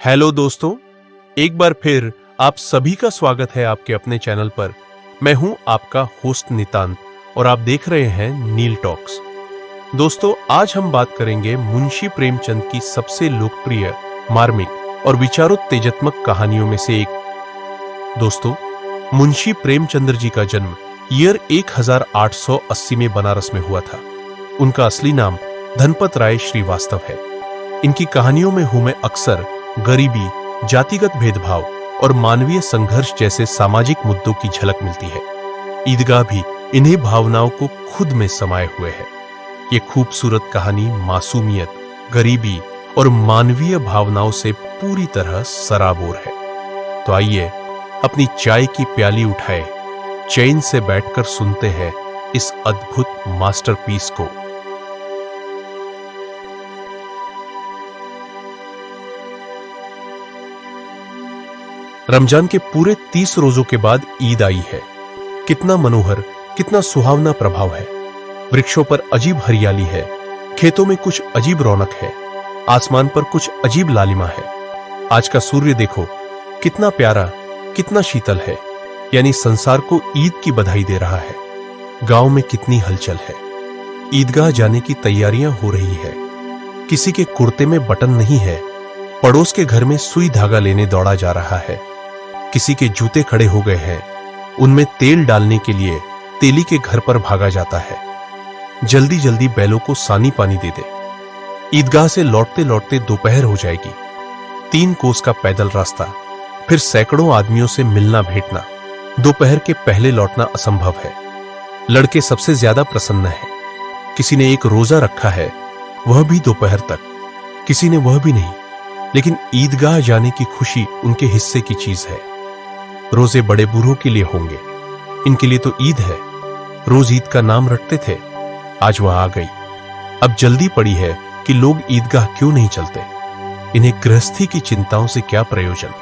Hello दोस्तों, एक बार फिर आप सभी का स्वागत है आपके अपने चैनल पर। मैं हूं आपका होस्ट नितांत और आप देख रहे हैं नील टॉक्स। दोस्तों, आज हम बात करेंगे मुंशी प्रेमचंद की सबसे लोकप्रिय, मार्मिक और विचारोत्तेजक कहानियों में से एक। दोस्तों, मुंशी प्रेमचंद्र जी का जन्म ईयर 1880 में बनारस में हुआ था। उनका असली नाम धनपत राय श्रीवास्तव है। इनकी कहानियों में हमें अक्सर गरीबी, जातिगत भेदभाव और मानवीय संघर्ष जैसे सामाजिक मुद्दों की झलक मिलती है। ईदगाह भी इन्हीं भावनाओं को खुद में समाये हुए है। ये खूबसूरत कहानी मासूमियत, गरीबी और मानवीय भावनाओं से पूरी तरह सराबोर है। तो आइए अपनी चाय की प्याली उठाए, चैन से बैठकर सुनते हैं इस अद्भुत मास्टरपीस को। रमजान के पूरे 30 रोजों के बाद ईद आई है। कितना मनोहर, कितना सुहावना प्रभाव है। वृक्षों पर अजीब हरियाली है, खेतों में कुछ अजीब रौनक है, आसमान पर कुछ अजीब लालिमा है। आज का सूर्य देखो, कितना प्यारा, कितना शीतल है, यानी संसार को ईद की बधाई दे रहा है। गांव में कितनी हलचल है। ईदगाह जाने की तैयारियां हो रही है। किसी के कुर्ते में बटन नहीं है, पड़ोस के घर में सुई धागा लेने दौड़ा जा रहा है। किसी के जूते खड़े हो गए हैं, उनमें तेल डालने के लिए तेली के घर पर भागा जाता है। जल्दी जल्दी बैलों को सानी पानी दे दे। ईदगाह से लौटते लौटते दोपहर हो जाएगी। 3 कोस का पैदल रास्ता, फिर सैकड़ों आदमियों से मिलना भेंटना। दोपहर के पहले लौटना असंभव है। लड़के सबसे ज्यादा प्रसन्न हैं। किसी ने एक रोजा रखा है, वह भी दोपहर तक, किसी ने वह भी नहीं। लेकिन ईदगाह जाने की खुशी उनके हिस्से की चीज है। रोजे बड़े बूढ़ों के लिए होंगे, इनके लिए तो ईद है। रोज ईद का नाम रटते थे, आज वह आ गई। अब जल्दी पड़ी है कि लोग ईदगाह क्यों नहीं चलते। इन्हें गृहस्थी की चिंताओं से क्या प्रयोजन।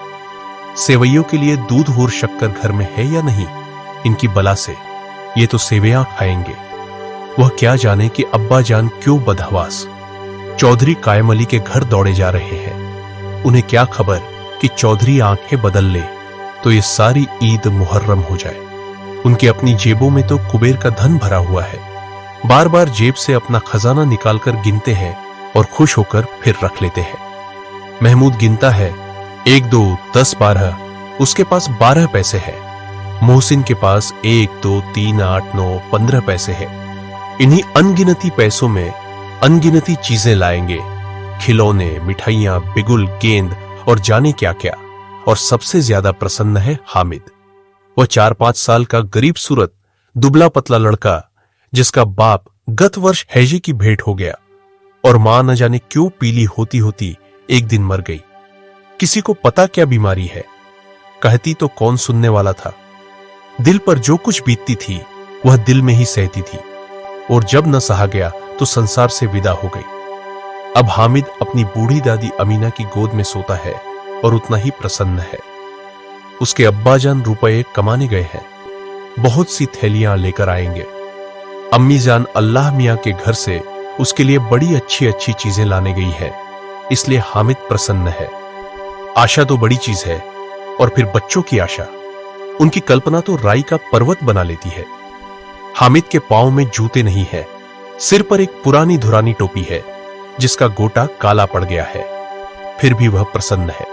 सेवैयों के लिए दूध और शक्कर घर में है या नहीं, इनकी बला से ये तो सेवैयां खाएंगे। वह क्या जाने कि अब्बा जान क्यों बदहवास चौधरी कायम अली के घर दौड़े जा रहे हैं। उन्हें क्या खबर कि चौधरी आंखें बदल ले तो ये सारी ईद मुहर्रम हो जाए। उनके अपनी जेबों में तो कुबेर का धन भरा हुआ है। बार बार जेब से अपना खजाना निकालकर गिनते हैं और खुश होकर फिर रख लेते हैं। महमूद गिनता है, 1 2 10 12, उसके पास 12 पैसे है। मोहसिन के पास 1 2 3 8 9 15 पैसे है। इन्हीं अनगिनती पैसों में अनगिनती चीजें लाएंगे, खिलौने, मिठाइयां, बिगुल, गेंद और जाने क्या क्या। और सबसे ज्यादा प्रसन्न है हामिद। वह 4-5 साल का गरीब सूरत, दुबला पतला लड़का, जिसका बाप गत वर्ष हैजे की भेंट हो गया और मां न जाने क्यों पीली होती होती एक दिन मर गई। किसी को पता क्या बीमारी है, कहती तो कौन सुनने वाला था। दिल पर जो कुछ बीतती थी वह दिल में ही सहती थी, और जब न सहा गया तो संसार से विदा हो गई। अब हामिद अपनी बूढ़ी दादी अमीना की गोद में सोता है और उतना ही प्रसन्न है। उसके अब्बाजान रुपए कमाने गए हैं, बहुत सी थैलियां लेकर आएंगे। अम्मी जान अल्लाह मियां के घर से उसके लिए बड़ी अच्छी अच्छी चीजें लाने गई है, इसलिए हामिद प्रसन्न है। आशा तो बड़ी चीज है, और फिर बच्चों की आशा। उनकी कल्पना तो राई का पर्वत बना लेती है। हामिद के पांव में जूते नहीं है, सिर पर एक पुरानी धुरानी टोपी है जिसका गोटा काला पड़ गया है, फिर भी वह प्रसन्न है।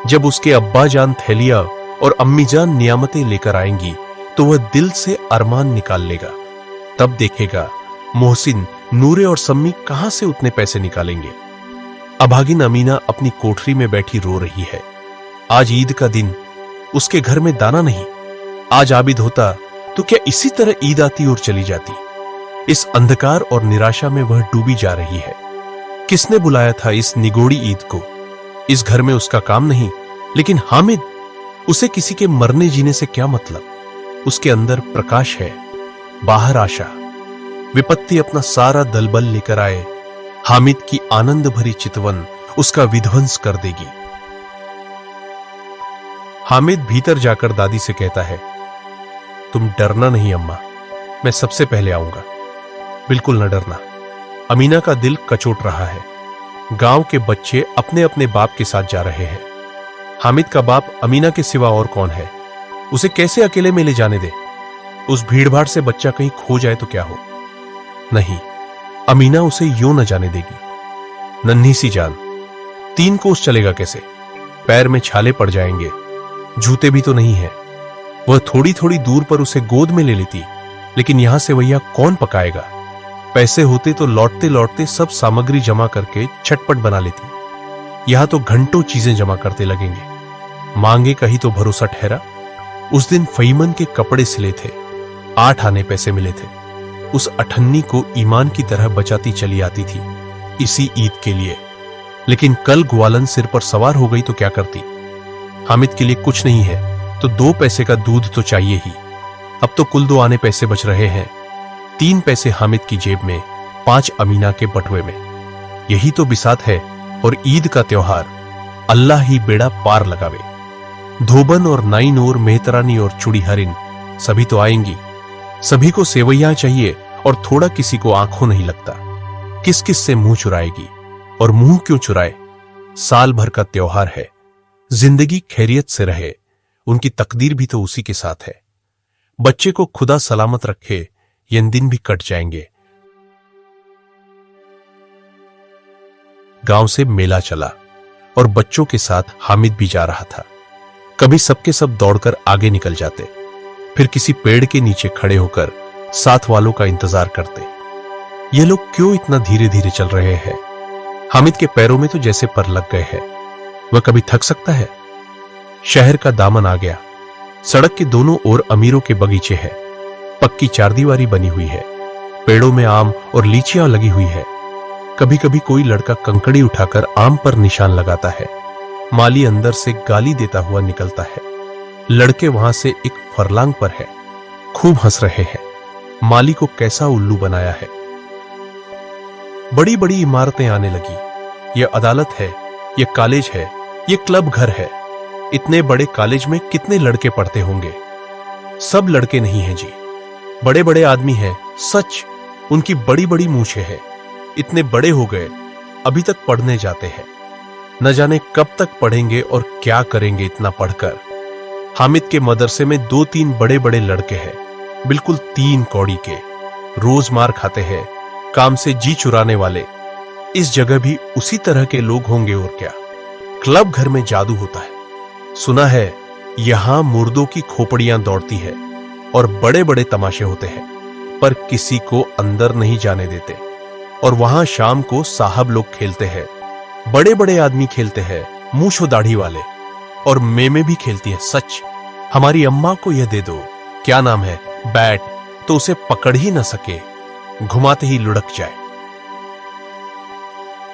जब उसके अब्बा जान थैलिया और अम्मी जान नियामतें लेकर आएंगी तो वह दिल से अरमान निकाल लेगा। तब देखेगा मोहसिन, नूरे और सम्मी कहां से उतने पैसे निकालेंगे। अभागिन अमीना अपनी कोठरी में बैठी रो रही है। आज ईद का दिन, उसके घर में दाना नहीं। आज आबिद होता तो क्या इसी तरह ईद आती और चली जाती। इस अंधकार और निराशा में वह डूबी जा रही है। किसने बुलाया था इस निगोड़ी ईद को। इस घर में उसका काम नहीं, लेकिन हामिद, उसे किसी के मरने जीने से क्या मतलब। उसके अंदर प्रकाश है, बाहर आशा। विपत्ति अपना सारा दलबल लेकर आए, हामिद की आनंद भरी चितवन उसका विध्वंस कर देगी। हामिद भीतर जाकर दादी से कहता है, तुम डरना नहीं अम्मा, मैं सबसे पहले आऊंगा। बिल्कुल न डरना। अमीना का दिल कचोट रहा है। गांव के बच्चे अपने अपने बाप के साथ जा रहे हैं। हामिद का बाप अमीना के सिवा और कौन है? उसे कैसे अकेले में ले जाने दे? उस भीड़भाड़ से बच्चा कहीं खो जाए तो क्या हो? नहीं, अमीना उसे यूं न जाने देगी। नन्ही सी जान, 3 कोस चलेगा कैसे? पैर में छाले पड़ जाएंगे, जूते भी तो नहीं है। वह थोड़ी थोड़ी दूर पर उसे गोद में ले लेती, लेकिन यहां से वैया कौन पकाएगा? पैसे होते तो लौटते लौटते सब सामग्री जमा करके छटपट बना लेती। यहां तो घंटों चीजें जमा करते लगेंगे। मांगे का ही तो भरोसा ठहरा। उस दिन फईमन के कपड़े सिले थे, 8 आने पैसे मिले थे। उस अठन्नी को ईमान की तरह बचाती चली आती थी इसी ईद के लिए। लेकिन कल ग्वालन सिर पर सवार हो गई तो क्या करती? हामिद के लिए कुछ नहीं है तो 2 पैसे का दूध तो चाहिए ही। अब तो कुल 2 आने पैसे बच रहे हैं। 3 पैसे हामिद की जेब में, 5 अमीना के बटुए में। यही तो बिसात है और ईद का त्योहार। अल्लाह ही बेड़ा पार लगावे। धोबन और नाइन और मेहतरानी और चुड़ी हरिन सभी तो आएंगी। सभी को सेवैयां चाहिए और थोड़ा किसी को आंखों नहीं लगता। किस किस से मुंह चुराएगी? और मुंह क्यों चुराए? साल भर का त्योहार है। जिंदगी खैरियत से रहे, उनकी तकदीर भी तो उसी के साथ है। बच्चे को खुदा सलामत रखे, ये दिन भी कट जाएंगे। गांव से मेला चला और बच्चों के साथ हामिद भी जा रहा था। कभी सबके सब दौड़कर आगे निकल जाते, फिर किसी पेड़ के नीचे खड़े होकर साथ वालों का इंतजार करते। ये लोग क्यों इतना धीरे धीरे चल रहे हैं? हामिद के पैरों में तो जैसे पर लग गए हैं। वह कभी थक सकता है? शहर का दामन आ गया। सड़क के दोनों ओर अमीरों के बगीचे हैं। पक्की चारदीवारी बनी हुई है। पेड़ों में आम और लीचियां लगी हुई है। कभी कभी कोई लड़का कंकड़ी उठाकर आम पर निशान लगाता है। माली अंदर से गाली देता हुआ निकलता है। लड़के वहां से एक फरलांग पर है, खूब हंस रहे हैं। माली को कैसा उल्लू बनाया है। बड़ी बड़ी इमारतें आने लगी। यह अदालत है, यह कॉलेज है, यह क्लब घर है। इतने बड़े कॉलेज में कितने लड़के पढ़ते होंगे? सब लड़के नहीं हैं जी, बड़े बड़े आदमी हैं। सच, उनकी बड़ी बड़ी मूछें हैं। इतने बड़े हो गए, अभी तक पढ़ने जाते हैं। न जाने कब तक पढ़ेंगे और क्या करेंगे इतना पढ़कर। हामिद के मदरसे में 2-3 बड़े बड़े लड़के हैं, बिल्कुल 3 कौड़ी के। रोज मार खाते हैं, काम से जी चुराने वाले। इस जगह भी उसी तरह के लोग होंगे और क्या। क्लब घर में जादू होता है। सुना है यहां मुर्दों की खोपड़ियां दौड़ती है और बड़े बड़े तमाशे होते हैं, पर किसी को अंदर नहीं जाने देते। और वहां शाम को साहब लोग खेलते हैं। बड़े बड़े आदमी खेलते हैं, मूंछो दाढ़ी वाले। और मेमे भी खेलती है। सच, हमारी अम्मा को यह दे दो, क्या नाम है, बैट, तो उसे पकड़ ही ना सके, घुमाते ही लुढ़क जाए।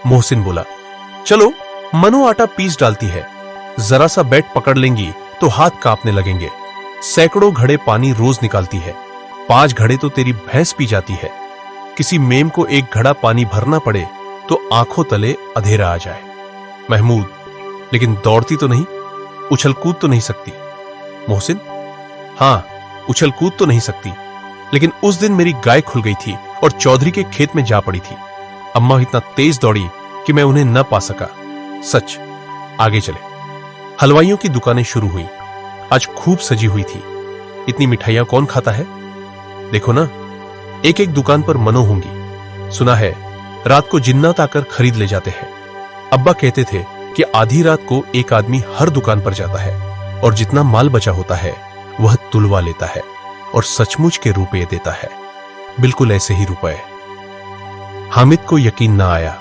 मोहसिन बोला, चलो मनो आटा पीस डालती है, जरा सा बैट पकड़ लेंगी तो हाथ कांपने लगेंगे। सैकड़ों घड़े पानी रोज निकालती है, 5 घड़े तो तेरी भैंस पी जाती है। किसी मेम को 1 घड़ा पानी भरना पड़े तो आंखों तले अंधेरा आ जाए। महमूद, लेकिन दौड़ती तो नहीं, उछल कूद तो नहीं सकती। मोहसिन, हां, उछल कूद तो नहीं सकती, लेकिन उस दिन मेरी गाय खुल गई थी और चौधरी के खेत में जा पड़ी थी। अम्मा इतना तेज दौड़ी कि मैं उन्हें न पा सका। सच। आगे चले। हलवाइयों की दुकानें शुरू हुई। आज खूब सजी हुई थी। इतनी मिठाइयां कौन खाता है? देखो ना, एक एक दुकान पर मनो होंगी। सुना है रात को जिन्नात आकर खरीद ले जाते हैं। अब्बा कहते थे कि आधी रात को एक आदमी हर दुकान पर जाता है और जितना माल बचा होता है वह तुलवा लेता है और सचमुच के रुपए देता है। बिल्कुल ऐसे ही रुपए। हामिद को यकीन ना आया।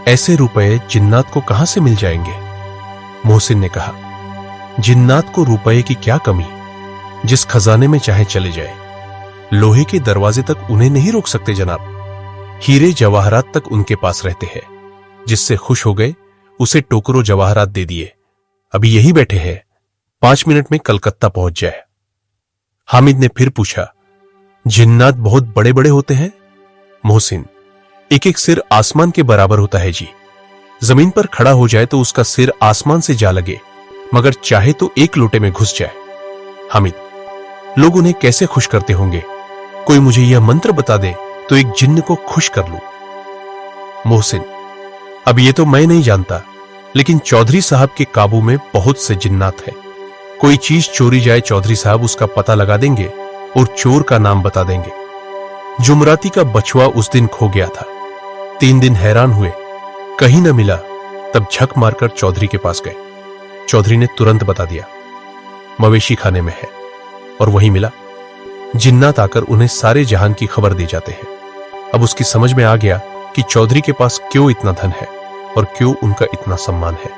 ऐसे रुपए जिन्नात को कहां से मिल जाएंगे? मोहसिन ने कहा, जिन्नात को रुपए की क्या कमी, जिस खजाने में चाहे चले जाए। लोहे के दरवाजे तक उन्हें नहीं रोक सकते जनाब। हीरे जवाहरात तक उनके पास रहते हैं। जिससे खुश हो गए उसे टोकरो जवाहरात दे दिए। अभी यही बैठे हैं, 5 मिनट में कलकत्ता पहुंच जाए। हामिद ने फिर पूछा, जिन्नात बहुत बड़े बड़े होते हैं? मोहसिन, एक एक सिर आसमान के बराबर होता है जी। जमीन पर खड़ा हो जाए तो उसका सिर आसमान से जा लगे, मगर चाहे तो 1 लोटे में घुस जाए। हामिद, लोग उन्हें कैसे खुश करते होंगे? कोई मुझे यह मंत्र बता दे तो एक जिन्न को खुश कर लूं। मोहसिन, अब ये तो मैं नहीं जानता, लेकिन चौधरी साहब के काबू में बहुत से जिन्नात है। कोई चीज चोरी जाए, चौधरी साहब उसका पता लगा देंगे और चोर का नाम बता देंगे। जुमराती का बछुआ उस दिन खो गया था। 3 दिन हैरान हुए, कहीं न मिला। तब झक मारकर चौधरी के पास गए। चौधरी ने तुरंत बता दिया, मवेशी खाने में है, और वहीं मिला। जिन्नात आकर उन्हें सारे जहान की खबर दे जाते हैं। अब उसकी समझ में आ गया कि चौधरी के पास क्यों इतना धन है और क्यों उनका इतना सम्मान है।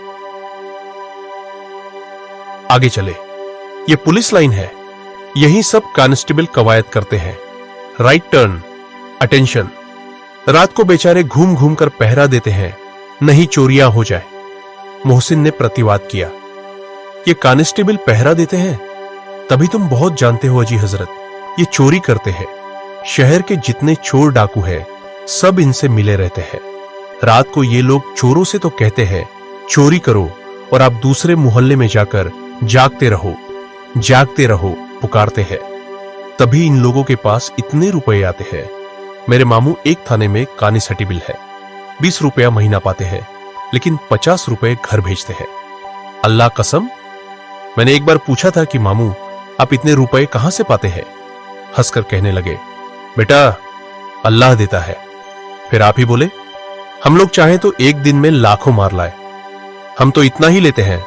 आगे चले, ये पुलिस लाइन है, यहीं सब कांस्टेबल कवायद करते हैं। Right turn, attention. रात को बेचारे घूम घूम कर पहरा देते हैं, नहीं चोरियां हो जाए। मोहसिन ने प्रतिवाद किया, ये कांस्टेबल पहरा देते हैं, तभी तुम बहुत जानते हो अजी हजरत, ये चोरी करते हैं। शहर के जितने चोर डाकू हैं, सब इनसे मिले रहते हैं। रात को ये लोग चोरों से तो कहते हैं चोरी करो, और आप दूसरे मोहल्ले में जाकर जागते रहो पुकारते हैं। तभी इन लोगों के पास इतने रुपए आते हैं। मेरे मामू एक थाने में कांस्टेबल है, 20 रुपया महीना पाते हैं, लेकिन 50 रुपए घर भेजते हैं। अल्लाह कसम, मैंने एक बार पूछा था कि मामू आप इतने रुपए कहां से पाते हैं? हंसकर कहने लगे, बेटा अल्लाह देता है। फिर आप ही बोले, हम लोग चाहें तो एक दिन में लाखों मार लाए, हम तो इतना ही लेते हैं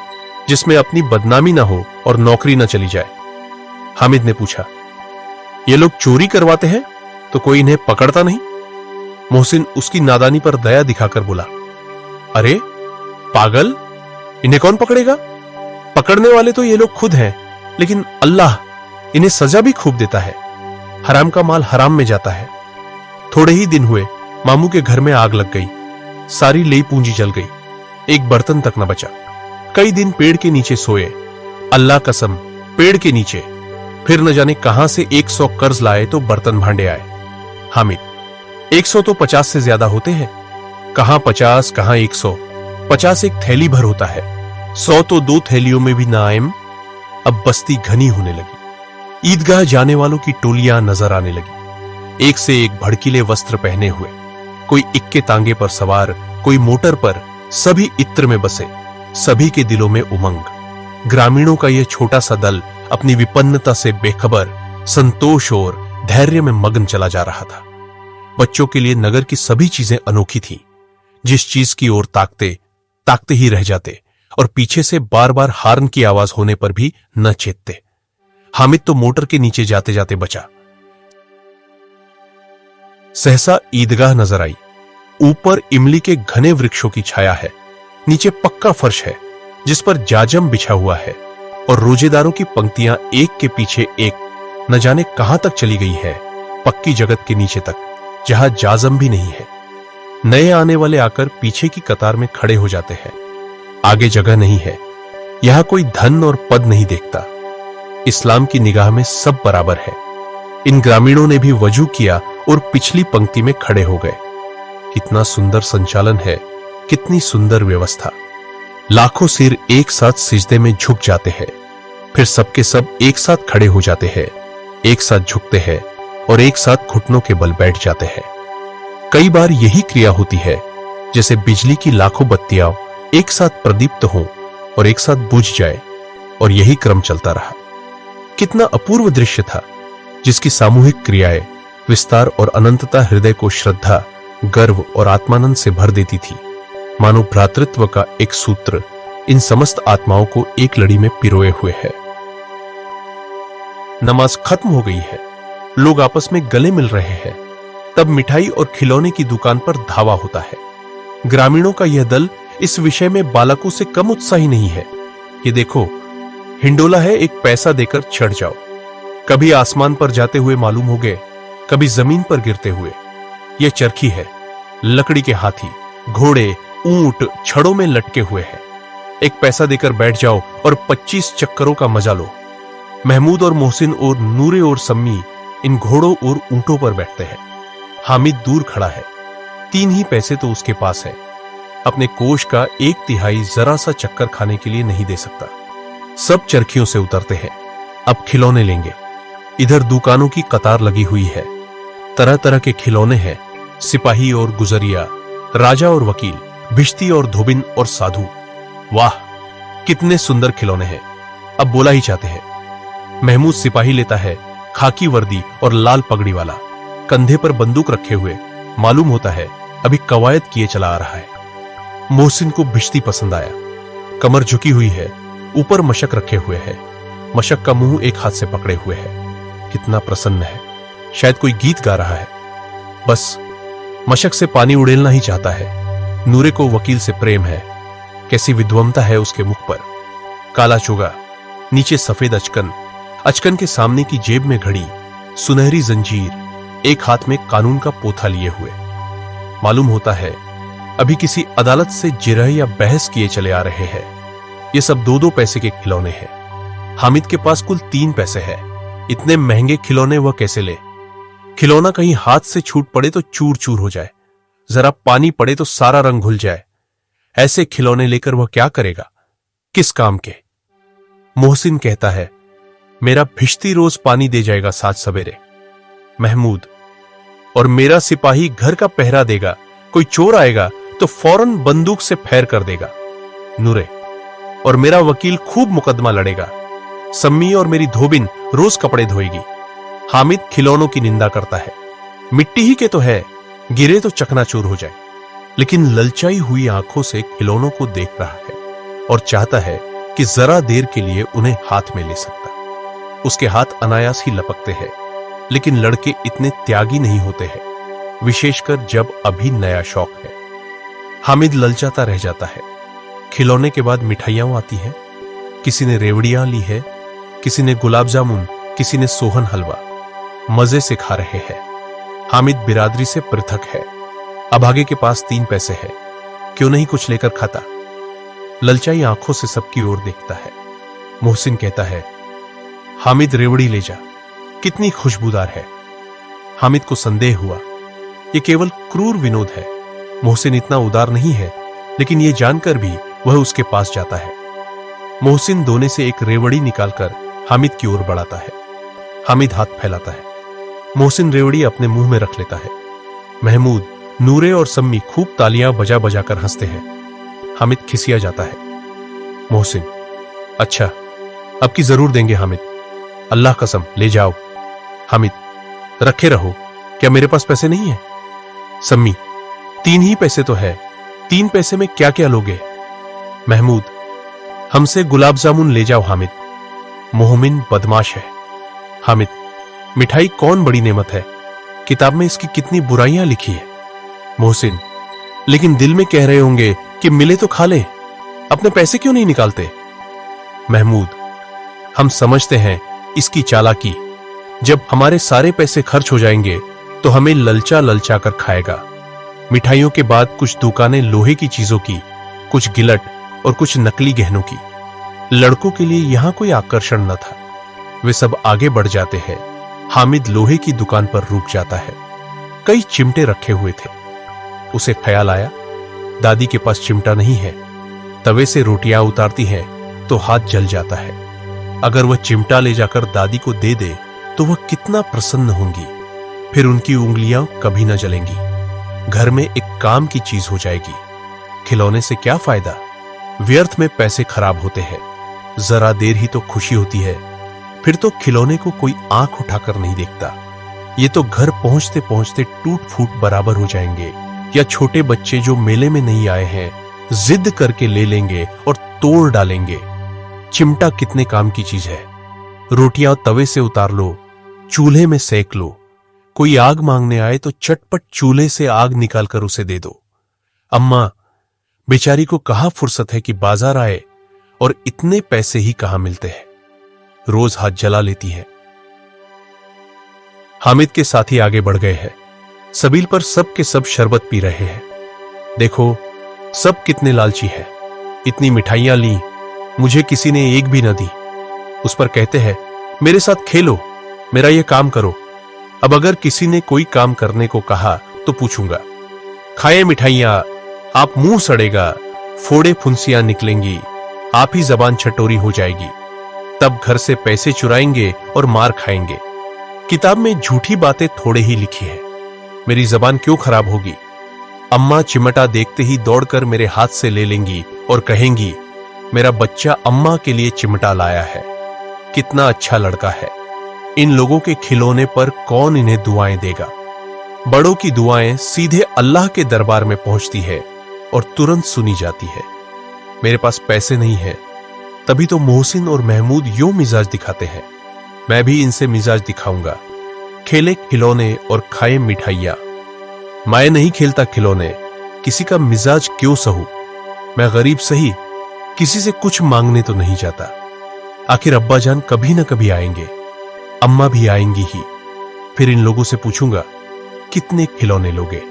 जिसमें अपनी बदनामी ना हो और नौकरी ना चली जाए। हामिद ने पूछा, ये लोग चोरी करवाते हैं तो कोई इन्हें पकड़ता नहीं? मोहसिन उसकी नादानी पर दया दिखाकर बोला, अरे पागल, इन्हें कौन पकड़ेगा? पकड़ने वाले तो ये लोग खुद हैं, लेकिन अल्लाह इन्हें सजा भी खूब देता है। हराम का माल हराम में जाता है। थोड़े ही दिन हुए, मामू के घर में आग लग गई, सारी लेई पूंजी जल गई, एक बर्तन तक न बचा। कई दिन पेड़ के नीचे सोए, अल्लाह कसम पेड़ के नीचे। फिर न जाने कहां से 100 कर्ज लाए तो बर्तन भांडे आए। हामिद, 100 तो 50 से ज्यादा होते हैं। कहां 50, कहां 100। 50 एक थैली भर होता है, 100 तो 2 थैलियों में भी ना आयम। अब बस्ती घनी होने लगी। ईदगाह जाने वालों की टोलियां नजर आने लगी, एक से एक भड़कीले वस्त्र पहने हुए। कोई इक्के तांगे पर सवार, कोई मोटर पर, सभी इत्र में बसे, सभी के दिलों में उमंग। ग्रामीणों का यह छोटा सा दल अपनी विपन्नता से बेखबर, संतोष और धैर्य में मग्न चला जा रहा था। बच्चों के लिए नगर की सभी चीजें अनोखी थीं। जिस चीज की ओर ताकते ही रह जाते, और पीछे से बार बार हार्न की आवाज होने पर भी न चेतते। हामिद तो मोटर के नीचे जाते जाते बचा। सहसा ईदगाह नजर आई। ऊपर इमली के घने वृक्षों की छाया है, नीचे पक्का फर्श है जिस पर जाजम बिछा हुआ है, और रोजेदारों की पंक्तियां एक के पीछे एक न जाने कहां तक चली गई है, पक्की जगत के नीचे तक, जहां जाजम भी नहीं है। नए आने वाले आकर पीछे की कतार में खड़े हो जाते हैं। आगे जगह नहीं है। यहां कोई धन और पद नहीं देखता। इस्लाम की निगाह में सब बराबर है। इन ग्रामीणों ने भी वजू किया और पिछली पंक्ति में खड़े हो गए। कितना सुंदर संचालन है, कितनी सुंदर व्यवस्था। लाखों सिर एक साथ सिजदे में झुक जाते हैं, फिर सबके सब एक साथ खड़े हो जाते हैं, एक साथ झुकते हैं और एक साथ घुटनों के बल बैठ जाते हैं। कई बार यही क्रिया होती है जैसे बिजली की लाखों बत्तियां एक साथ प्रदीप्त हों और एक साथ बुझ जाए, और यही क्रम चलता रहा। कितना अपूर्व दृश्य था, जिसकी सामूहिक क्रियाएं विस्तार और अनंतता हृदय को श्रद्धा, गर्व और आत्मानंद से भर देती थी। मानो भ्रातृत्व का एक सूत्र इन समस्त आत्माओं को एक लड़ी में पिरोए हुए है। नमाज खत्म हो गई है, लोग आपस में गले मिल रहे हैं। तब मिठाई और खिलौने की दुकान पर धावा होता है। ग्रामीणों का यह दल इस विषय में बालकों से कम उत्साही नहीं है। ये देखो, हिंडोला है, एक पैसा देकर चढ़ जाओ। कभी आसमान पर जाते हुए मालूम हो गए, कभी जमीन पर गिरते हुए। यह चरखी है, लकड़ी के हाथी, घोड़े, ऊंट छड़ों में लटके हुए हैं। एक पैसा देकर बैठ जाओ और 25 चक्करों का मजा लो। महमूद और मोहसिन और नूरे और सम्मी इन घोड़ों और ऊंटों पर बैठते हैं। हामिद दूर खड़ा है, 3 ही पैसे तो उसके पास है। अपने कोष का 1/3 जरा सा चक्कर खाने के लिए नहीं दे सकता। सब चरखियों से उतरते हैं, अब खिलौने लेंगे। इधर दुकानों की कतार लगी हुई है, तरह तरह के खिलौने हैं। सिपाही और गुजरिया, राजा और वकील, भिश्ती और धोबिन और साधु। वाह, कितने सुंदर खिलौने हैं, अब बोला ही चाहते हैं। महमूद सिपाही लेता है, खाकी वर्दी और लाल पगड़ी वाला, कंधे पर बंदूक रखे हुए, मालूम होता है अभी कवायद किए चला आ रहा है। मोहसिन को भिश्ती पसंद आया, कमर झुकी हुई है, ऊपर मशक रखे हुए है, मशक का मुंह एक हाथ से पकड़े हुए है, कितना प्रसन्न है, शायद कोई गीत गा रहा है। बस मशक से पानी उड़ेलना ही चाहता है। नूरे को वकील से प्रेम है, कैसी विद्वमता है उसके मुख पर। काला चोगा, नीचे सफेद अचकन, अचकन के सामने की जेब में घड़ी, सुनहरी जंजीर, एक हाथ में कानून का पोथा लिए हुए। मालूम होता है अभी किसी अदालत से जिरह या बहस किए चले आ रहे हैं। ये सब 2-2 पैसे के खिलौने हैं। हामिद के पास कुल 3 पैसे है। इतने महंगे खिलौने वह कैसे ले? खिलौना कहीं हाथ से छूट पड़े तो चूर चूर हो जाए, जरा पानी पड़े तो सारा रंग घुल जाए। ऐसे खिलौने लेकर वह क्या करेगा, किस काम के? मोहसिन कहता है, मेरा भिश्ती रोज पानी दे जाएगा साथ सवेरे। महमूद, और मेरा सिपाही घर का पहरा देगा, कोई चोर आएगा तो फौरन बंदूक से फैर कर देगा। नूरे, और मेरा वकील खूब मुकदमा लड़ेगा। सम्मी और मेरी धोबिन रोज कपड़े धोएगी। हामिद खिलौनों की निंदा करता है, मिट्टी ही के तो है, गिरे तो चकनाचूर हो जाए। लेकिन ललचाई हुई आंखों से खिलौनों को देख रहा है और चाहता है कि जरा देर के लिए उन्हें हाथ में ले सकता। उसके हाथ अनायास ही लपकते हैं, लेकिन लड़के इतने त्यागी नहीं होते हैं, विशेषकर जब अभी नया शौक है। हामिद ललचाता रह जाता है। खिलौने के बाद मिठाइयां आती हैं। किसी ने रेवड़ियां ली है, किसी ने गुलाब जामुन, किसी ने सोहन हलवा। मजे से खा रहे हैं। हामिद बिरादरी से पृथक है। अभागे के पास 3 पैसे है, क्यों नहीं कुछ लेकर खाता? ललचाई आंखों से सबकी ओर देखता है। मोहसिन कहता है, हामिद रेवड़ी ले जा, कितनी खुशबूदार है। हामिद को संदेह हुआ, यह केवल क्रूर विनोद है। मोहसिन इतना उदार नहीं है, लेकिन यह जानकर भी वह उसके पास जाता है। मोहसिन दोने से एक रेवड़ी निकालकर हामिद की ओर बढ़ाता है। हामिद हाथ फैलाता है। मोहसिन रेवड़ी अपने मुंह में रख लेता है। महमूद, नूरे और सम्मी खूब तालियां बजा बजा कर हंसते हैं। हामिद खिसिया जाता है। मोहसिन, अच्छा, अब की जरूर देंगे हामिद, अल्लाह कसम ले जाओ। हामिद, रखे रहो, क्या मेरे पास पैसे नहीं है? सम्मी, 3 ही पैसे तो है, 3 पैसे में क्या क्या लोगे? महमूद, हमसे गुलाब जामुन ले जाओ हामिद। मोहमिन बदमाश है। हामिद, मिठाई कौन बड़ी नेमत है, किताब में इसकी कितनी बुराइयां लिखी है। मोहसिन, लेकिन दिल में कह रहे होंगे कि मिले तो खा ले, अपने पैसे क्यों नहीं निकालते? महमूद, हम समझते हैं इसकी चालाकी, जब हमारे सारे पैसे खर्च हो जाएंगे तो हमें ललचा ललचा कर खाएगा। मिठाइयों के बाद कुछ दुकानें लोहे की चीजों की, कुछ गिलट और कुछ नकली गहनों की। लड़कों के लिए यहां कोई आकर्षण न था। वे सब आगे बढ़ जाते हैं। हामिद लोहे की दुकान पर रुक जाता है। कई चिमटे रखे हुए थे। उसे ख्याल आया, दादी के पास चिमटा नहीं है। तवे से रोटियां उतारती है तो हाथ जल जाता है। अगर वह चिमटा ले जाकर दादी को दे दे तो वह कितना प्रसन्न होंगी। फिर उनकी उंगलियां कभी न जलेंगी। घर में एक काम की चीज हो जाएगी। खिलौने से क्या फायदा, व्यर्थ में पैसे खराब होते हैं। जरा देर ही तो खुशी होती है, फिर तो खिलौने को कोई आंख उठाकर नहीं देखता। ये तो घर पहुंचते पहुंचते टूट फूट बराबर हो जाएंगे। या छोटे बच्चे जो मेले में नहीं आए हैं, जिद करके ले लेंगे और तोड़ डालेंगे। चिमटा कितने काम की चीज है। रोटियां तवे से उतार लो, चूल्हे में सेक लो। कोई आग मांगने आए तो चटपट चूल्हे से आग निकालकर उसे दे दो। अम्मा बेचारी को कहां फुर्सत है कि बाजार आए, और इतने पैसे ही कहां मिलते हैं। रोज हाथ जला लेती है। हामिद के साथी आगे बढ़ गए हैं। सबील पर सब के सब शरबत पी रहे हैं। देखो सब कितने लालची है। इतनी मिठाइयां ली, मुझे किसी ने एक भी न दी। उस पर कहते हैं, मेरे साथ खेलो, मेरा यह काम करो। अब अगर किसी ने कोई काम करने को कहा तो पूछूंगा, खाए मिठाइयां, आप मुंह सड़ेगा, फोड़े फुंसियां निकलेंगी, आप ही जबान छटोरी हो जाएगी। तब घर से पैसे चुराएंगे और मार खाएंगे। किताब में झूठी बातें थोड़े ही लिखी है, मेरी जबान क्यों खराब होगी? अम्मा चिमटा देखते ही दौड़कर मेरे हाथ से ले लेंगी और कहेंगी, मेरा बच्चा अम्मा के लिए चिमटा लाया है। कितना अच्छा लड़का है। इन लोगों के खिलौने पर कौन इन्हें दुआएं देगा। बड़ों की दुआएं सीधे अल्लाह के दरबार में पहुंचती है और तुरंत सुनी जाती है। मेरे पास पैसे नहीं है, तभी तो मोहसिन और महमूद यूं मिजाज दिखाते हैं। मैं भी इनसे मिजाज दिखाऊंगा। खेले खिलौने और खाए मिठाइयां। मैं नहीं खेलता खिलौने, किसी का मिजाज क्यों सहूं। मैं गरीब सही, किसी से कुछ मांगने तो नहीं जाता। आखिर अब्बा जान कभी ना कभी आएंगे, अम्मा भी आएंगी ही। फिर इन लोगों से पूछूंगा, कितने खिलौने लोगे।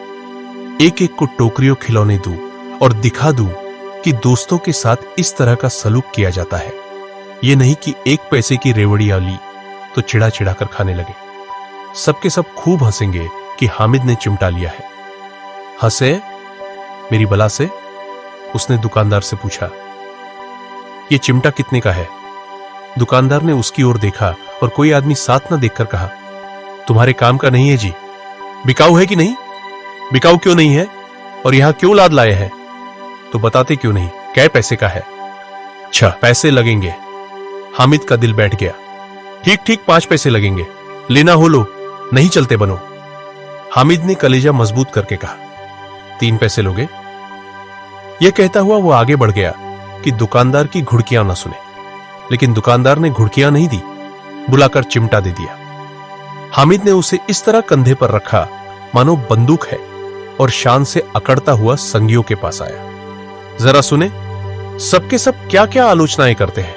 एक एक को टोकरियों खिलौने दूं और दिखा दूं कि दोस्तों के साथ इस तरह का सलूक किया जाता है। ये नहीं कि एक पैसे की रेवड़ी ली तो चिढ़ा चिढ़ा कर खाने लगे। सबके सब खूब हंसेंगे कि हामिद ने चिमटा लिया है। हंसे मेरी बला से? उसने दुकानदार से पूछा। ये चिमटा कितने का है? दुकानदार ने उसकी ओर देखा और कोई आदमी साथ ना देखकर कहा, तुम्हारे काम का नहीं है जी। बिकाऊ है कि नहीं? बिकाऊ क्यों नहीं है और यहां क्यों लाद लाए हैं? तो बताते क्यों नहीं, कै पैसे का है? अच्छा, पैसे लगेंगे। हामिद का दिल बैठ गया। ठीक ठीक 5 पैसे लगेंगे, लेना हो लो, नहीं चलते बनो। हामिद ने कलेजा मजबूत करके कहा, 3 पैसे लोगे? यह कहता हुआ वो आगे बढ़ गया कि दुकानदार की घुड़कियां ना सुने। लेकिन दुकानदार ने घुड़कियां नहीं दी, बुलाकर चिमटा दे दिया। हामिद ने उसे इस तरह कंधे पर रखा मानो बंदूक है और शान से अकड़ता हुआ संगियों के पास आया। जरा सुने, सबके सब क्या क्या आलोचनाएं करते हैं।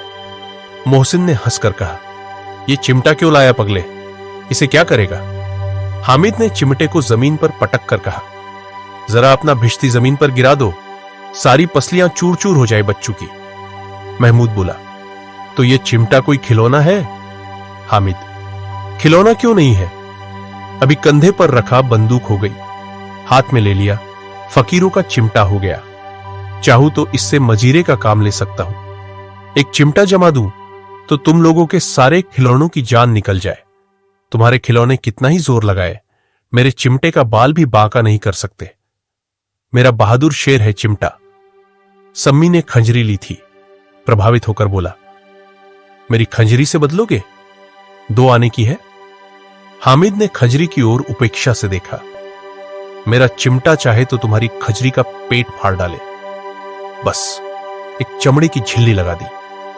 मोहसिन ने हंसकर कहा, ये चिमटा क्यों लाया पगले, इसे क्या करेगा? हामिद ने चिमटे को जमीन पर पटक कर कहा, जरा अपना भिश्ती जमीन पर गिरा दो, सारी पसलियां चूर चूर हो जाए बच्चों की। महमूद बोला, तो ये चिमटा कोई खिलौना है? हामिद, खिलौना क्यों नहीं है, अभी कंधे पर रखा बंदूक हो गई, हाथ में ले लिया, फकीरों का चिमटा हो गया। चाहूं तो इससे मजीरे का काम ले सकता हूं। एक चिमटा जमा दूं तो तुम लोगों के सारे खिलौनों की जान निकल जाए। तुम्हारे खिलौने कितना ही जोर लगाए, मेरे चिमटे का बाल भी बांका नहीं कर सकते। मेरा बहादुर शेर है चिमटा। सम्मी ने खंजरी ली थी, प्रभावित होकर बोला, मेरी खंजरी से बदलोगे? 2 आने की है। हामिद ने खंजरी की ओर उपेक्षा से देखा। मेरा चिमटा चाहे तो तुम्हारी खंजरी का पेट फाड़ डाले। बस एक चमड़े की झिल्ली लगा दी,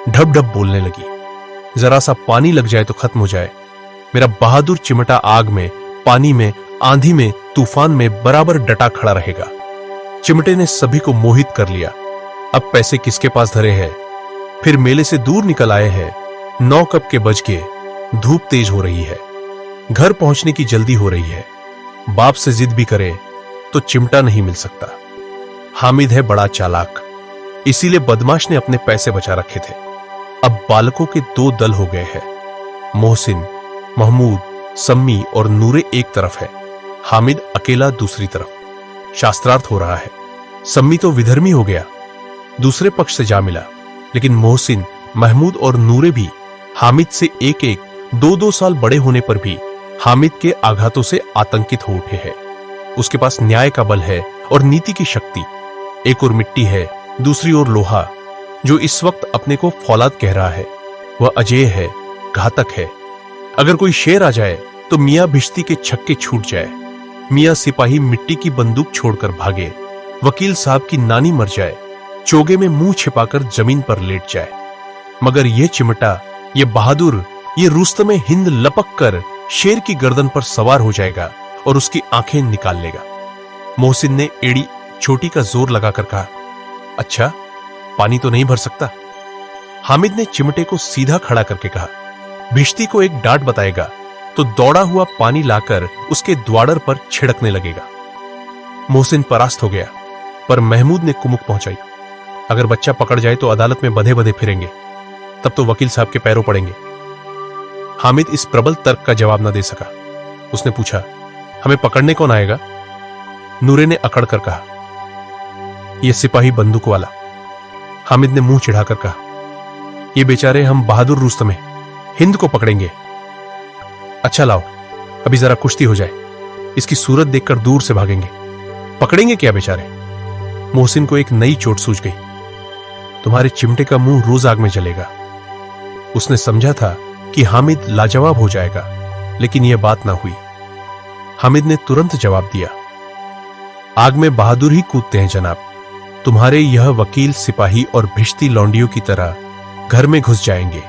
ढब ढब बोलने लगी। जरा सा पानी लग जाए तो खत्म हो जाए। मेरा बहादुर चिमटा आग में, पानी में, आंधी में, तूफान में बराबर डटा खड़ा रहेगा। चिमटे ने सभी को मोहित कर लिया। अब पैसे किसके पास धरे हैं? फिर मेले से दूर निकल आए हैं। 9 कब के बज के, धूप तेज हो रही है, घर पहुंचने की जल्दी हो रही है। बाप से जिद भी करे तो चिमटा नहीं मिल सकता। हामिद है बड़ा चालाक, इसीलिए बदमाश ने अपने पैसे बचा रखे थे। अब बालकों के 2 दल हो गए हैं। मोहसिन, महमूद, सम्मी और नूरे एक तरफ है, हामिद अकेला दूसरी तरफ। शास्त्रार्थ हो रहा है। सम्मी तो विधर्मी हो गया, दूसरे पक्ष से जा मिला। लेकिन मोहसिन, महमूद और नूरे भी हामिद से 1-1, 2-2 साल बड़े होने पर भी हामिद के आघातों से आतंकित हो उठे हैं। उसके पास न्याय का बल है और नीति की शक्ति। एक ओर मिट्टी है, दूसरी ओर लोहा, जो इस वक्त अपने को फौलाद कह रहा है। वह अजेय है, घातक है। अगर कोई शेर आ जाए तो मियां भिश्ती के छक्के छूट जाए, मियां सिपाही मिट्टी की बंदूक छोड़कर भागे, वकील साहब की नानी मर जाए, चोगे में मुंह छिपाकर जमीन पर लेट जाए। मगर यह चिमटा, यह बहादुर, यह रुस्तमे हिंद लपक कर शेर की गर्दन पर सवार हो जाएगा और उसकी आंखें निकाल लेगा। मोहसिन ने एड़ी छोटी का जोर लगाकर कहा, अच्छा, पानी तो नहीं भर सकता? हामिद ने चिमटे को सीधा खड़ा करके कहा, भिश्ती को एक डांट बताएगा तो दौड़ा हुआ पानी लाकर उसके द्वाड़र पर छिड़कने लगेगा। मोहसिन परास्त हो गया, पर महमूद ने कुमुक पहुंचाई, अगर बच्चा पकड़ जाए तो अदालत में बधे बधे फिरेंगे, तब तो वकील साहब के पैरों पड़ेंगे। हामिद इस प्रबल तर्क का जवाब न दे सका। उसने पूछा, हमें पकड़ने कौन आएगा? नूरे ने अकड़ कर कहा, यह सिपाही बंदूक वाला। हामिद ने मुंह चिढ़ाकर कहा, ये बेचारे हम बहादुर रुस्तमे हिंद को पकड़ेंगे। अच्छा लाओ, अभी जरा कुश्ती हो जाए, इसकी सूरत देखकर दूर से भागेंगे। पकड़ेंगे क्या बेचारे? मोहसिन को एक नई चोट सूझ गई। तुम्हारे चिमटे का मुंह रोज आग में जलेगा। उसने समझा था कि हामिद लाजवाब हो जाएगा, लेकिन यह बात ना हुई। हामिद ने तुरंत जवाब दिया, आग में बहादुर ही कूदते हैं जनाब। तुम्हारे यह वकील, सिपाही और भिश्ती लौंडियों की तरह घर में घुस जाएंगे।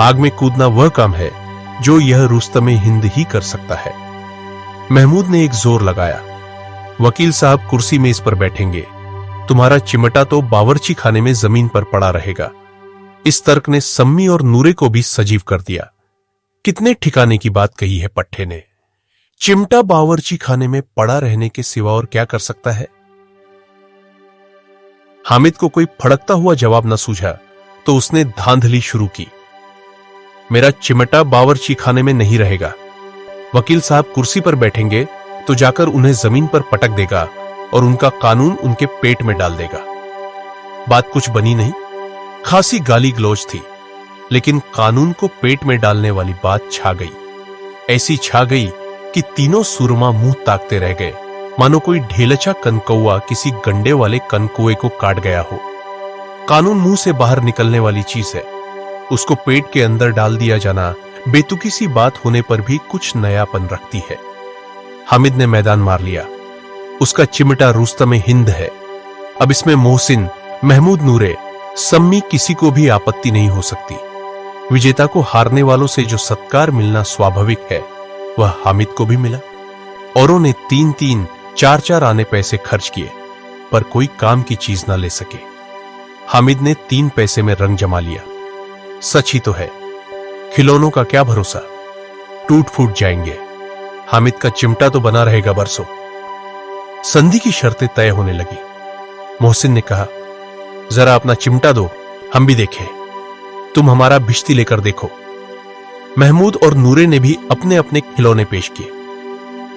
आग में कूदना वह काम है जो यह रुस्तमे हिंद ही कर सकता है। महमूद ने एक जोर लगाया, वकील साहब कुर्सी में इस पर बैठेंगे, तुम्हारा चिमटा तो बावर्ची खाने में जमीन पर पड़ा रहेगा। इस तर्क ने सम्मी और नूरे को भी सजीव कर दिया। कितने ठिकाने की बात कही है पट्टे ने। चिमटा बावर्ची खाने में पड़ा रहने के सिवा और क्या कर सकता है? हामिद को कोई फड़कता हुआ जवाब न सूझा तो उसने धांधली शुरू की, मेरा चिमटा बावर्ची खाने में नहीं रहेगा। वकील साहब कुर्सी पर बैठेंगे तो जाकर उन्हें जमीन पर पटक देगा और उनका कानून उनके पेट में डाल देगा। बात कुछ बनी नहीं, खासी गाली गलौज थी, लेकिन कानून को पेट में डालने वाली बात छा गई। ऐसी छा गई कि तीनों सुरमा मुंह ताकते रह गए, मानो कोई ढेलचा कनकौआ किसी गंडे वाले कनकुए को काट गया हो। कानून मुंह से बाहर निकलने वाली चीज है, उसको पेट के अंदर डाल दिया जाना बेतुकी सी बात होने पर भी कुछ नयापन रखती है। हामिद ने मैदान मार लिया। उसका चिमटा रुस्तमे हिंद है। अब इसमें मोहसिन, महमूद, नूरे, सम्मी किसी को भी आपत्ति नहीं हो सकती। विजेता को हारने वालों से जो सत्कार मिलना स्वाभाविक है, वह हामिद को भी मिला। औरों ने 3-3, 4-4 आने पैसे खर्च किए, पर कोई काम की चीज ना ले सके। हामिद ने 3 पैसे में रंग जमा लिया। सच ही तो है, खिलौनों का क्या भरोसा, टूट फूट जाएंगे। हामिद का चिमटा तो बना रहेगा बरसों। संधि की शर्तें तय होने लगी। मोहसिन ने कहा, जरा अपना चिमटा दो, हम भी देखें। तुम हमारा भिश्ती लेकर देखो। महमूद और नूरे ने भी अपने अपने खिलौने पेश किए।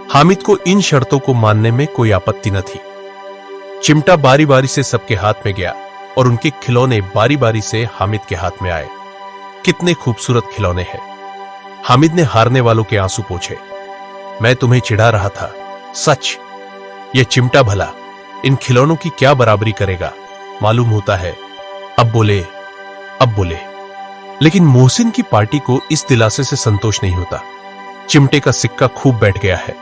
हामिद को इन शर्तों को मानने में कोई आपत्ति न थी। चिमटा बारी बारी से सबके हाथ में गया और उनके खिलौने बारी बारी से हामिद के हाथ में आए। कितने खूबसूरत खिलौने हैं। हामिद ने हारने वालों के आंसू पोंछे। मैं तुम्हें चिढ़ा रहा था, सच। यह चिमटा भला इन खिलौनों की क्या बराबरी करेगा, मालूम होता है। अब बोले। लेकिन मोहसिन की पार्टी को इस दिलासे से संतोष नहीं होता। चिमटे का सिक्का खूब बैठ गया है।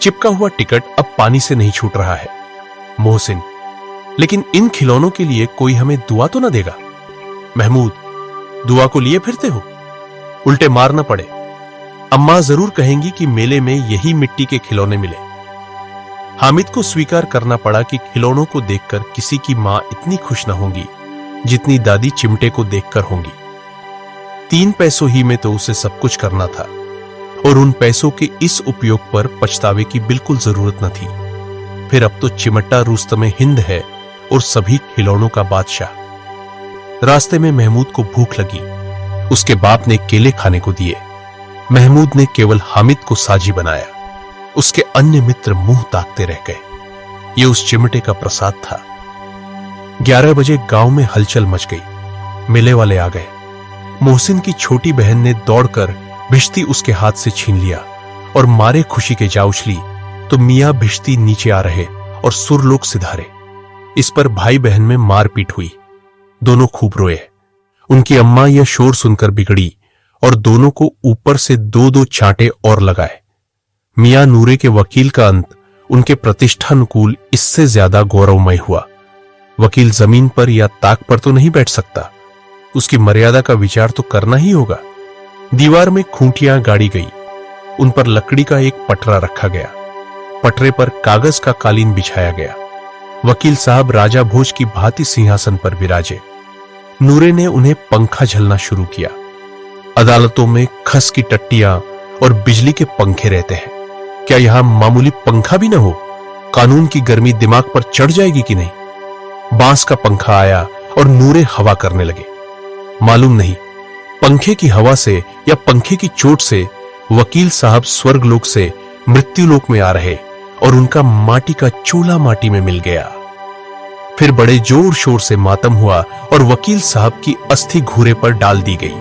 चिपका हुआ टिकट अब पानी से नहीं छूट रहा है। मोहसिन, लेकिन इन खिलौनों के लिए कोई हमें दुआ तो ना देगा? महमूद, दुआ को लिए फिरते हो? उल्टे मार ना पड़े। अम्मा जरूर कहेंगी कि मेले में यही मिट्टी के खिलौने मिले। हामिद को स्वीकार करना पड़ा कि खिलौनों को देखकर किसी की मां इतनी खुश न होंगी जितनी दादी चिमटे को देखकर होंगी। 3 पैसों ही में तो उसे सब कुछ करना था और उन पैसों के इस उपयोग पर पछतावे की बिल्कुल जरूरत न थी। फिर अब तो चिमटा रुस्तमे हिंद है और सभी खिलौनों का बादशाह। रास्ते में महमूद को भूख लगी। उसके बाप ने केले खाने को दिए। महमूद ने केवल हामिद को साजी बनाया। उसके अन्य मित्र मुंह ताकते रह गए। ये उस चिमटे का प्रसाद था। 11 बजे गांव में हलचल मच गई। मेले वाले आ गए। मोहसिन की छोटी बहन ने दौड़कर भिश्ती उसके हाथ से छीन लिया और मारे खुशी के जा उछली तो मियां भिश्ती नीचे आ रहे और सुरलोक सिधारे। इस पर भाई बहन में मारपीट हुई। दोनों खूब रोए। उनकी अम्मा यह शोर सुनकर बिगड़ी और दोनों को ऊपर से 2-2 चांटे और लगाए। मियां नूरे के वकील का अंत उनके प्रतिष्ठानुकूल इससे ज्यादा गौरवमय हुआ। वकील जमीन पर या ताक पर तो नहीं बैठ सकता। उसकी मर्यादा का विचार तो करना ही होगा। दीवार में खूंटियां गाड़ी गई। उन पर लकड़ी का एक पटरा रखा गया। पटरे पर कागज का कालीन बिछाया गया। वकील साहब राजा भोज की भांति सिंहासन पर विराजे। नूरे ने उन्हें पंखा झलना शुरू किया। अदालतों में खस की टट्टियां और बिजली के पंखे रहते हैं, क्या यहां मामूली पंखा भी न हो? कानून की गर्मी दिमाग पर चढ़ जाएगी कि नहीं? बांस का पंखा आया और नूरे हवा करने लगे। मालूम नहीं पंखे की हवा से या पंखे की चोट से वकील साहब स्वर्गलोक से मृत्युलोक में आ रहे और उनका माटी का चूल्हा माटी में मिल गया। फिर बड़े जोर शोर से मातम हुआ और वकील साहब की अस्थि घूरे पर डाल दी गई।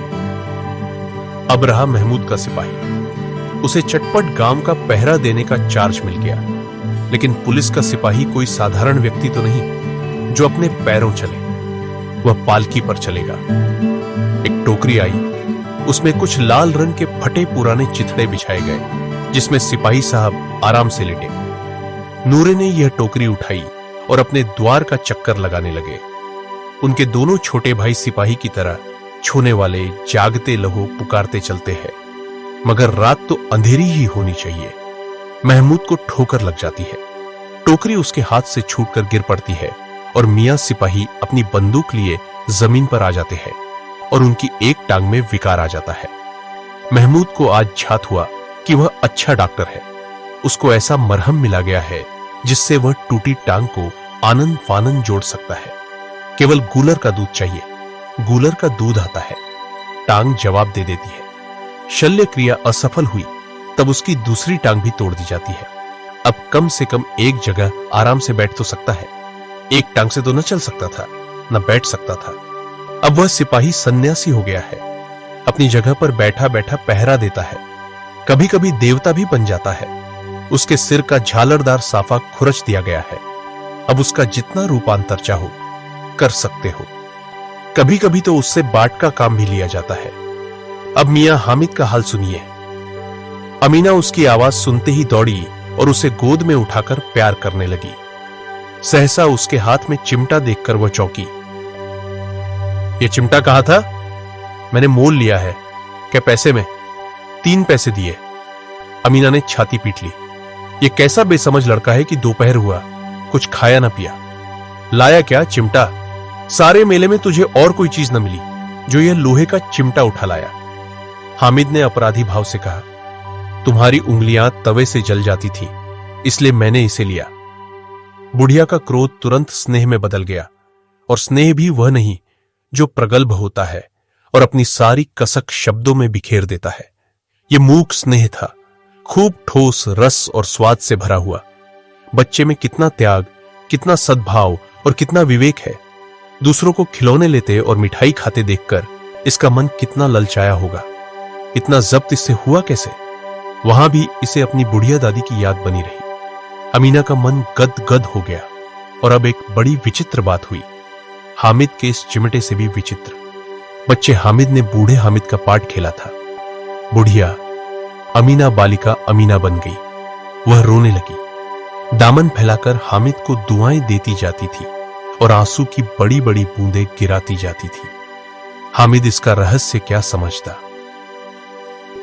अब रहा महमूद का सिपाही। उसे चटपट गांव का पहरा देने का चार्ज मिल गया। लेकिन पुलिस का सिपाही कोई साधारण व्यक्ति तो नहीं जो अपने पैरों चले। वह पालकी पर चलेगा। एक टोकरी आई, उसमें कुछ लाल रंग के फटे पुराने चिथड़े बिछाए गए, जिसमें सिपाही साहब आराम से लेटे। नूरे ने यह टोकरी उठाई और अपने द्वार का चक्कर लगाने लगे। उनके दोनों छोटे भाई सिपाही की तरह छूने वाले जागते लहू पुकारते चलते हैं, मगर रात तो अंधेरी ही होनी चाहिए। महमूद को ठोकर लग जाती है। टोकरी उसके हाथ से छूटकर गिर पड़ती है और मियां सिपाही अपनी बंदूक लिए जमीन पर आ जाते हैं और उनकी एक टांग में विकार आ जाता है। महमूद को आज झात हुआ कि वह अच्छा डॉक्टर है। उसको ऐसा मरहम मिला गया है जिससे वह टूटी टांग को आनंद फानंद जोड़ सकता है। केवल गूलर का दूध चाहिए। गूलर का दूध आता है। टांग जवाब दे देती है। शल्य क्रिया असफल हुई तब उसकी दूसरी टांग भी तोड़ दी जाती है। अब कम से कम एक जगह आराम से बैठ तो सकता है। एक टांग से तो न चल सकता था, न बैठ सकता था। अब वह सिपाही सन्यासी हो गया है। अपनी जगह पर बैठा बैठा पहरा देता है। कभी कभी देवता भी बन जाता है। उसके सिर का झालरदार साफा खुरच दिया गया है। अब उसका जितना रूपांतर चाहो कर सकते हो। कभी कभी तो उससे बाट का काम भी लिया जाता है। अब मियां हामिद का हाल सुनिए। अमीना उसकी आवाज सुनते ही दौड़ी और उसे गोद में उठाकर प्यार करने लगी। सहसा उसके हाथ में चिमटा देखकर वह चौंकी। यह चिमटा कहां था? मैंने मोल लिया है। क्या पैसे में? 3 पैसे दिए। अमीना ने छाती पीट ली। यह कैसा बेसमझ लड़का है कि दोपहर हुआ, कुछ खाया ना पिया। लाया क्या? चिमटा। सारे मेले में तुझे और कोई चीज न मिली जो यह लोहे का चिमटा उठा लाया। हामिद ने अपराधी भाव से कहा, तुम्हारी उंगलियां तवे से जल जाती थी, इसलिए मैंने इसे लिया। बुढ़िया का क्रोध तुरंत स्नेह में बदल गया, और स्नेह भी वह नहीं जो प्रगल्भ होता है और अपनी सारी कसक शब्दों में बिखेर देता है। यह मूक स्नेह था, खूब ठोस रस और स्वाद से भरा हुआ। बच्चे में कितना त्याग, कितना सद्भाव और कितना विवेक है। दूसरों को खिलौने लेते और मिठाई खाते देखकर इसका मन कितना ललचाया होगा। इतना जब्त इससे हुआ कैसे? वहां भी इसे अपनी बुढ़िया दादी की याद बनी रही। अमीना का मन गद गद हो गया। और अब एक बड़ी विचित्र बात हुई, हामिद के इस चिमटे से भी विचित्र। बच्चे हामिद ने बूढ़े हामिद का पार्ट खेला था। बुढ़िया अमीना बालिका अमीना बन गई। वह रोने लगी, दामन फैलाकर हामिद को दुआएं देती जाती थी और आंसू की बड़ी बड़ी बूंदें गिराती जाती थी। हामिद इसका रहस्य क्या समझता?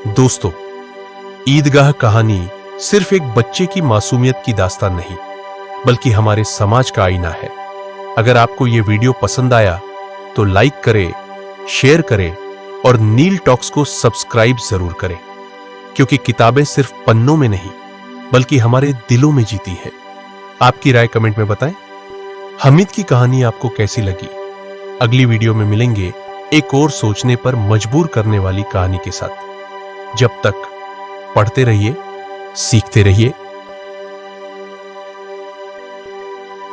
दोस्तों, ईदगाह कहानी सिर्फ एक बच्चे की मासूमियत की दास्तान नहीं, बल्कि हमारे समाज का आईना है। अगर आपको यह वीडियो पसंद आया तो लाइक करें, शेयर करें और नील टॉक्स को सब्सक्राइब जरूर करें, क्योंकि किताबें सिर्फ पन्नों में नहीं बल्कि हमारे दिलों में जीती है। आपकी राय कमेंट में बताएं। हामिद की कहानी आपको कैसी लगी? अगली वीडियो में मिलेंगे एक और सोचने पर मजबूर करने वाली कहानी के साथ। जब तक पढ़ते रहिए, सीखते रहिए